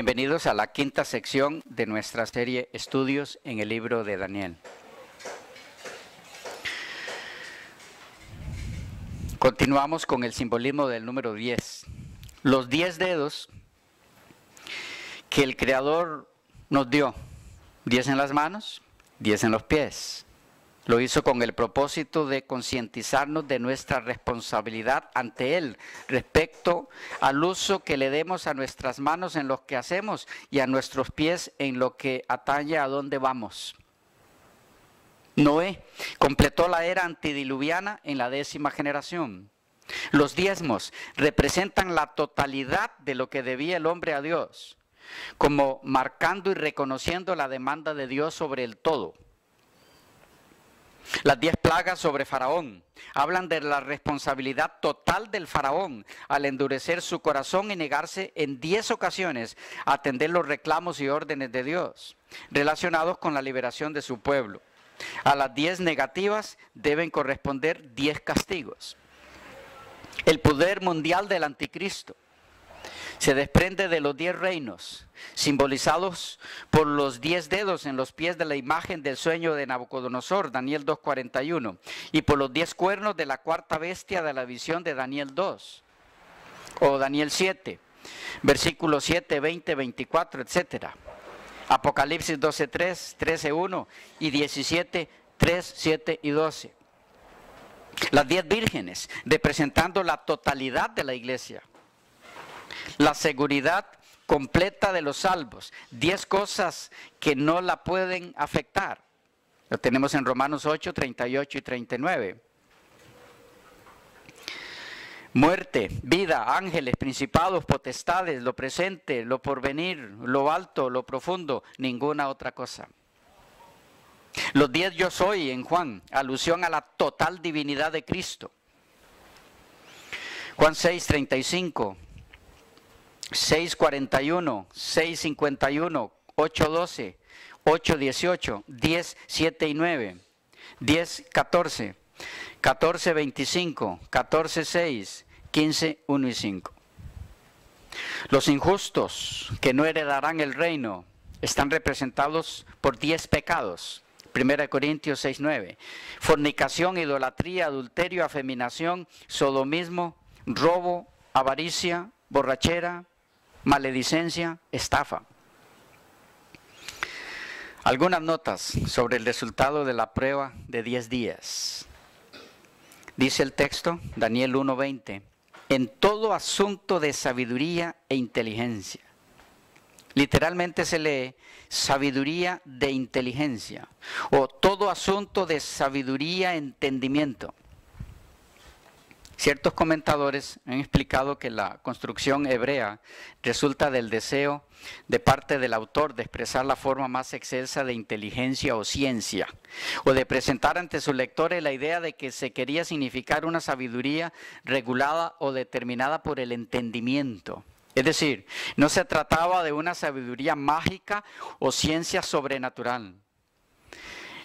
Bienvenidos a la quinta sección de nuestra serie Estudios en el libro de Daniel. Continuamos con el simbolismo del número 10. Los 10 dedos que el Creador nos dio, 10 en las manos, 10 en los pies. Lo hizo con el propósito de concientizarnos de nuestra responsabilidad ante Él respecto al uso que le demos a nuestras manos en lo que hacemos y a nuestros pies en lo que atañe a dónde vamos. Noé completó la era antediluviana en la 10ª generación. Los diezmos representan la totalidad de lo que debía el hombre a Dios, como marcando y reconociendo la demanda de Dios sobre el todo. Las 10 plagas sobre Faraón hablan de la responsabilidad total del Faraón al endurecer su corazón y negarse en 10 ocasiones a atender los reclamos y órdenes de Dios relacionados con la liberación de su pueblo. A las 10 negativas deben corresponder 10 castigos. El poder mundial del anticristo se desprende de los 10 reinos, simbolizados por los 10 dedos en los pies de la imagen del sueño de Nabucodonosor, Daniel 2:41, y por los 10 cuernos de la cuarta bestia de la visión de Daniel 2, o Daniel 7, versículos 7, 20, 24, etc. Apocalipsis 12:3, 13:1 y 17, 3, 7 y 12. Las 10 vírgenes, representando la totalidad de la iglesia. La seguridad completa de los salvos. 10 cosas que no la pueden afectar. Lo tenemos en Romanos 8, 38 y 39. Muerte, vida, ángeles, principados, potestades, lo presente, lo porvenir, lo alto, lo profundo, ninguna otra cosa. Los 10 yo soy en Juan, alusión a la total divinidad de Cristo. Juan 6, 35. 6:41, 6:51, 8:12, 8:18, 10:7 y 9, 10:14, 14:25, 14:6, 15:1 y 5. Los injustos que no heredarán el reino están representados por 10 pecados. 1 Corintios 6:9. Fornicación, idolatría, adulterio, afeminación, sodomismo, robo, avaricia, borrachera, maledicencia, estafa. Algunas notas sobre el resultado de la prueba de 10 días. Dice el texto, Daniel 1:20, en todo asunto de sabiduría e inteligencia. Literalmente se lee sabiduría de inteligencia o todo asunto de sabiduría e entendimiento. Ciertos comentadores han explicado que la construcción hebrea resulta del deseo de parte del autor de expresar la forma más excelsa de inteligencia o ciencia, o de presentar ante sus lectores la idea de que se quería significar una sabiduría regulada o determinada por el entendimiento. Es decir, no se trataba de una sabiduría mágica o ciencia sobrenatural.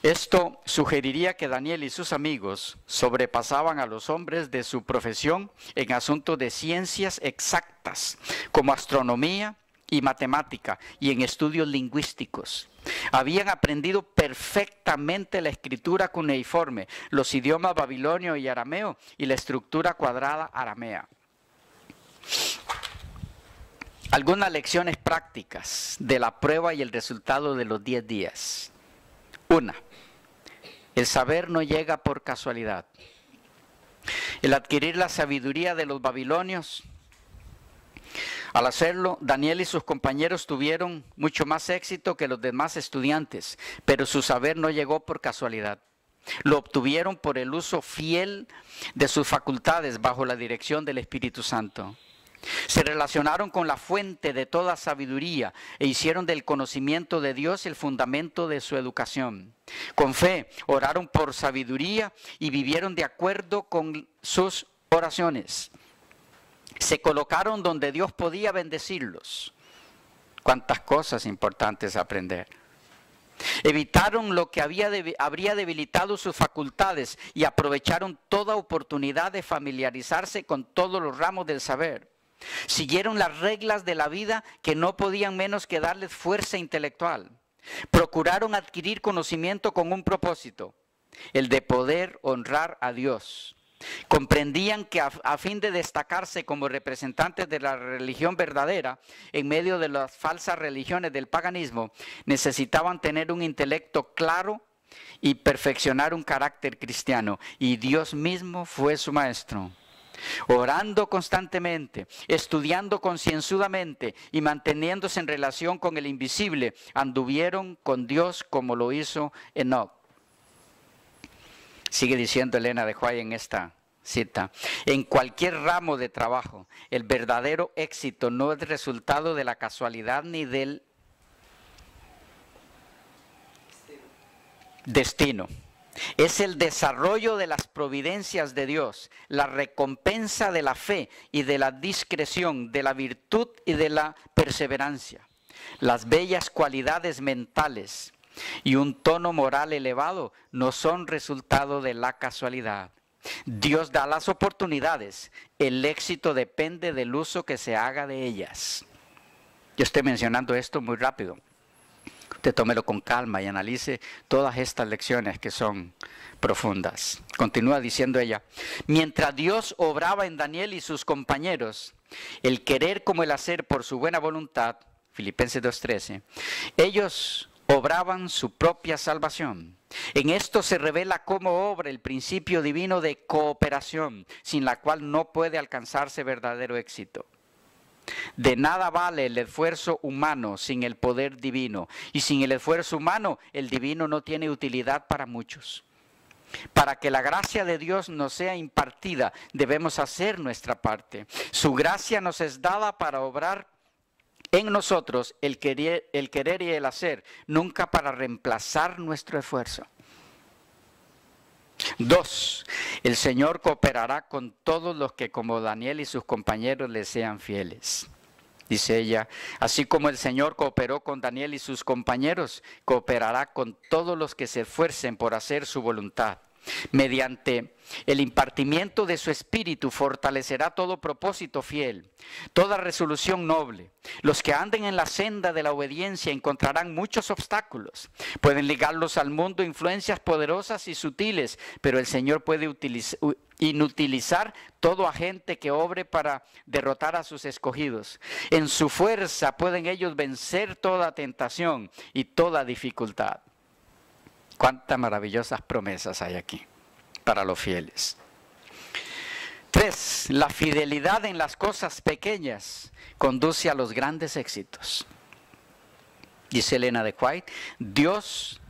Esto sugeriría que Daniel y sus amigos sobrepasaban a los hombres de su profesión en asuntos de ciencias exactas, como astronomía y matemática, y en estudios lingüísticos. Habían aprendido perfectamente la escritura cuneiforme, los idiomas babilonio y arameo, y la estructura cuadrada aramea. Algunas lecciones prácticas de la prueba y el resultado de los 10 días. 1. El saber no llega por casualidad. El adquirir la sabiduría de los babilonios, al hacerlo, Daniel y sus compañeros tuvieron mucho más éxito que los demás estudiantes, pero su saber no llegó por casualidad. Lo obtuvieron por el uso fiel de sus facultades bajo la dirección del Espíritu Santo. Se relacionaron con la fuente de toda sabiduría e hicieron del conocimiento de Dios el fundamento de su educación. Con fe, oraron por sabiduría y vivieron de acuerdo con sus oraciones. Se colocaron donde Dios podía bendecirlos. Cuántas cosas importantes aprender. Evitaron lo que habría debilitado sus facultades y aprovecharon toda oportunidad de familiarizarse con todos los ramos del saber. Siguieron las reglas de la vida que no podían menos que darles fuerza intelectual. Procuraron adquirir conocimiento con un propósito, el de poder honrar a Dios. Comprendían que a fin de destacarse como representantes de la religión verdadera en medio de las falsas religiones del paganismo, necesitaban tener un intelecto claro y perfeccionar un carácter cristiano. Y Dios mismo fue su maestro. Orando constantemente, estudiando concienzudamente y manteniéndose en relación con el invisible, anduvieron con Dios como lo hizo Enoc. Sigue diciendo Elena de White en esta cita: en cualquier ramo de trabajo, el verdadero éxito no es resultado de la casualidad ni del destino. Es el desarrollo de las providencias de Dios, la recompensa de la fe y de la discreción, de la virtud y de la perseverancia. Las bellas cualidades mentales y un tono moral elevado no son resultado de la casualidad. Dios da las oportunidades, el éxito depende del uso que se haga de ellas. Yo estoy mencionando esto muy rápido. Usted tómelo con calma y analice todas estas lecciones que son profundas. Continúa diciendo ella: mientras Dios obraba en Daniel y sus compañeros, el querer como el hacer por su buena voluntad, Filipenses 2:13, ellos obraban su propia salvación. En esto se revela cómo obra el principio divino de cooperación, sin la cual no puede alcanzarse verdadero éxito. De nada vale el esfuerzo humano sin el poder divino, y sin el esfuerzo humano el divino no tiene utilidad para muchos. Para que la gracia de Dios nos sea impartida, debemos hacer nuestra parte. Su gracia nos es dada para obrar en nosotros el querer y el hacer, nunca para reemplazar nuestro esfuerzo. 2. El Señor cooperará con todos los que como Daniel y sus compañeros le sean fieles. Dice ella: así como el Señor cooperó con Daniel y sus compañeros, cooperará con todos los que se esfuercen por hacer su voluntad. Mediante el impartimiento de su espíritu fortalecerá todo propósito fiel, toda resolución noble. Los que anden en la senda de la obediencia encontrarán muchos obstáculos. Pueden ligarlos al mundo influencias poderosas y sutiles, pero el Señor puede inutilizar todo agente que obre para derrotar a sus escogidos. En su fuerza pueden ellos vencer toda tentación y toda dificultad. Cuántas maravillosas promesas hay aquí para los fieles. 3. La fidelidad en las cosas pequeñas conduce a los grandes éxitos. Dice Elena de White: Dios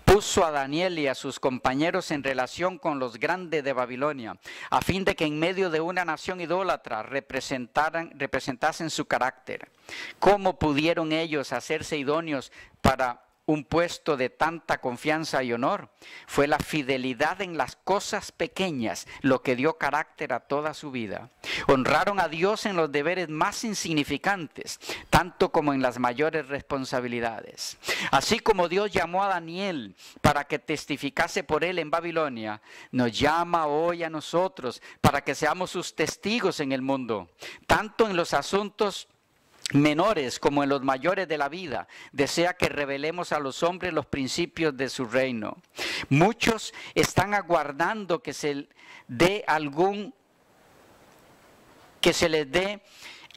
puso a Daniel y a sus compañeros en relación con los grandes de Babilonia, a fin de que en medio de una nación idólatra representasen su carácter. ¿Cómo pudieron ellos hacerse idóneos para un puesto de tanta confianza y honor? Fue la fidelidad en las cosas pequeñas lo que dio carácter a toda su vida. Honraron a Dios en los deberes más insignificantes, tanto como en las mayores responsabilidades. Así como Dios llamó a Daniel para que testificase por él en Babilonia, nos llama hoy a nosotros para que seamos sus testigos en el mundo, tanto en los asuntos menores como en los mayores de la vida. Desea que revelemos a los hombres los principios de su reino. Muchos están aguardando que se les dé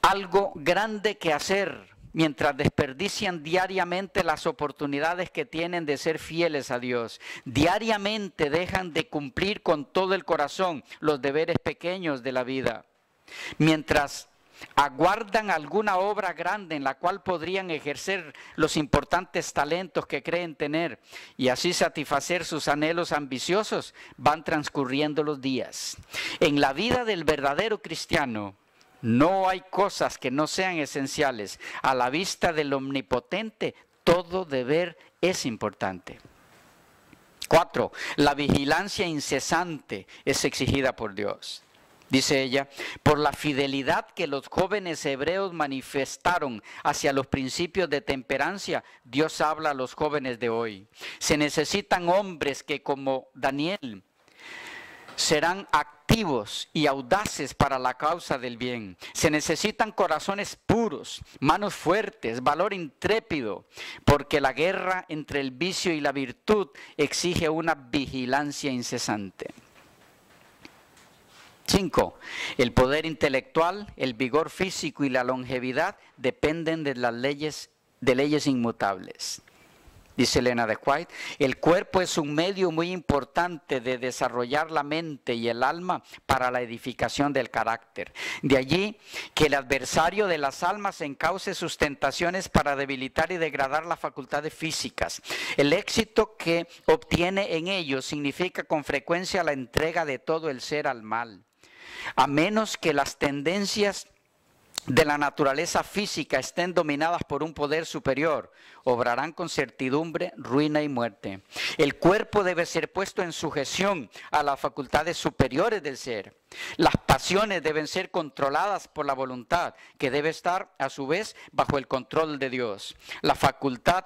algo grande que hacer, mientras desperdician diariamente las oportunidades que tienen de ser fieles a Dios. Diariamente dejan de cumplir con todo el corazón los deberes pequeños de la vida. Mientras aguardan alguna obra grande en la cual podrían ejercer los importantes talentos que creen tener y así satisfacer sus anhelos ambiciosos, van transcurriendo los días. En la vida del verdadero cristiano no hay cosas que no sean esenciales. A la vista del Omnipotente, todo deber es importante. 4. La vigilancia incesante es exigida por Dios. Dice ella: por la fidelidad que los jóvenes hebreos manifestaron hacia los principios de temperancia, Dios habla a los jóvenes de hoy. Se necesitan hombres que, como Daniel, serán activos altivos y audaces para la causa del bien. Se necesitan corazones puros, manos fuertes, valor intrépido, porque la guerra entre el vicio y la virtud exige una vigilancia incesante. 5. El poder intelectual, el vigor físico y la longevidad dependen de las leyes inmutables. Dice Elena de White, el cuerpo es un medio muy importante de desarrollar la mente y el alma para la edificación del carácter. De allí que el adversario de las almas encauce sus tentaciones para debilitar y degradar las facultades físicas. El éxito que obtiene en ellos significa con frecuencia la entrega de todo el ser al mal. A menos que las tendencias de la naturaleza física estén dominadas por un poder superior, obrarán con certidumbre, ruina y muerte. El cuerpo debe ser puesto en sujeción a las facultades superiores del ser. Las pasiones deben ser controladas por la voluntad, que debe estar a su vez bajo el control de Dios. La facultad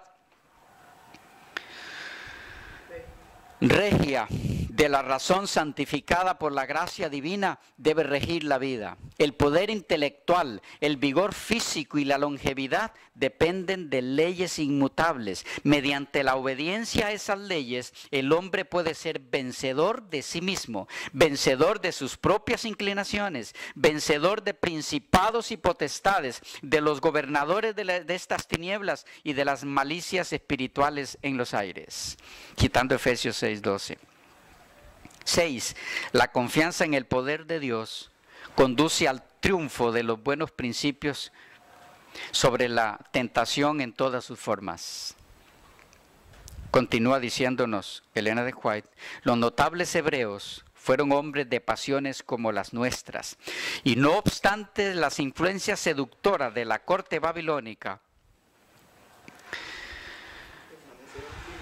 regia de la razón santificada por la gracia divina debe regir la vida. El poder intelectual, el vigor físico y la longevidad dependen de leyes inmutables. Mediante la obediencia a esas leyes, el hombre puede ser vencedor de sí mismo, vencedor de sus propias inclinaciones, vencedor de principados y potestades, de los gobernadores de estas tinieblas y de las malicias espirituales en los aires. Citando Efesios 6:12. 6. La confianza en el poder de Dios conduce al triunfo de los buenos principios sobre la tentación en todas sus formas. Continúa diciéndonos Elena de White, los notables hebreos fueron hombres de pasiones como las nuestras, y no obstante las influencias seductoras de la corte babilónica,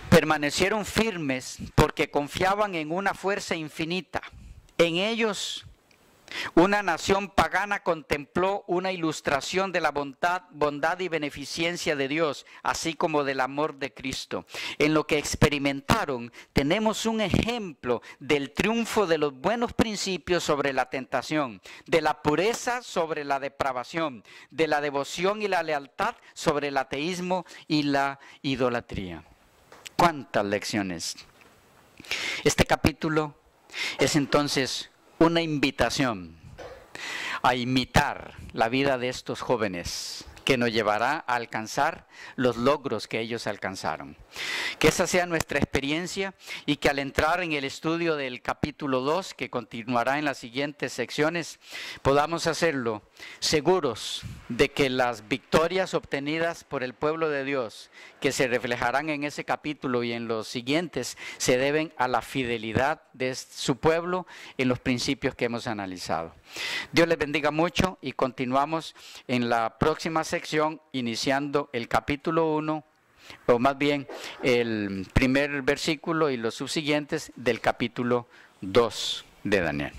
permanecieron firmes porque confiaban en una fuerza infinita. En ellos, una nación pagana contempló una ilustración de la bondad y beneficencia de Dios, así como del amor de Cristo. En lo que experimentaron, tenemos un ejemplo del triunfo de los buenos principios sobre la tentación, de la pureza sobre la depravación, de la devoción y la lealtad sobre el ateísmo y la idolatría. ¿Cuántas lecciones? Este capítulo es entonces una invitación a imitar la vida de estos jóvenes que nos llevará a alcanzar los logros que ellos alcanzaron. Que esa sea nuestra experiencia y que al entrar en el estudio del capítulo 2, que continuará en las siguientes secciones, podamos hacerlo seguros de que las victorias obtenidas por el pueblo de Dios, que se reflejarán en ese capítulo y en los siguientes, se deben a la fidelidad de su pueblo en los principios que hemos analizado. Dios les bendiga mucho y continuamos en la próxima sección, iniciando el capítulo 1, o más bien el primer versículo y los subsiguientes del capítulo 2 de Daniel.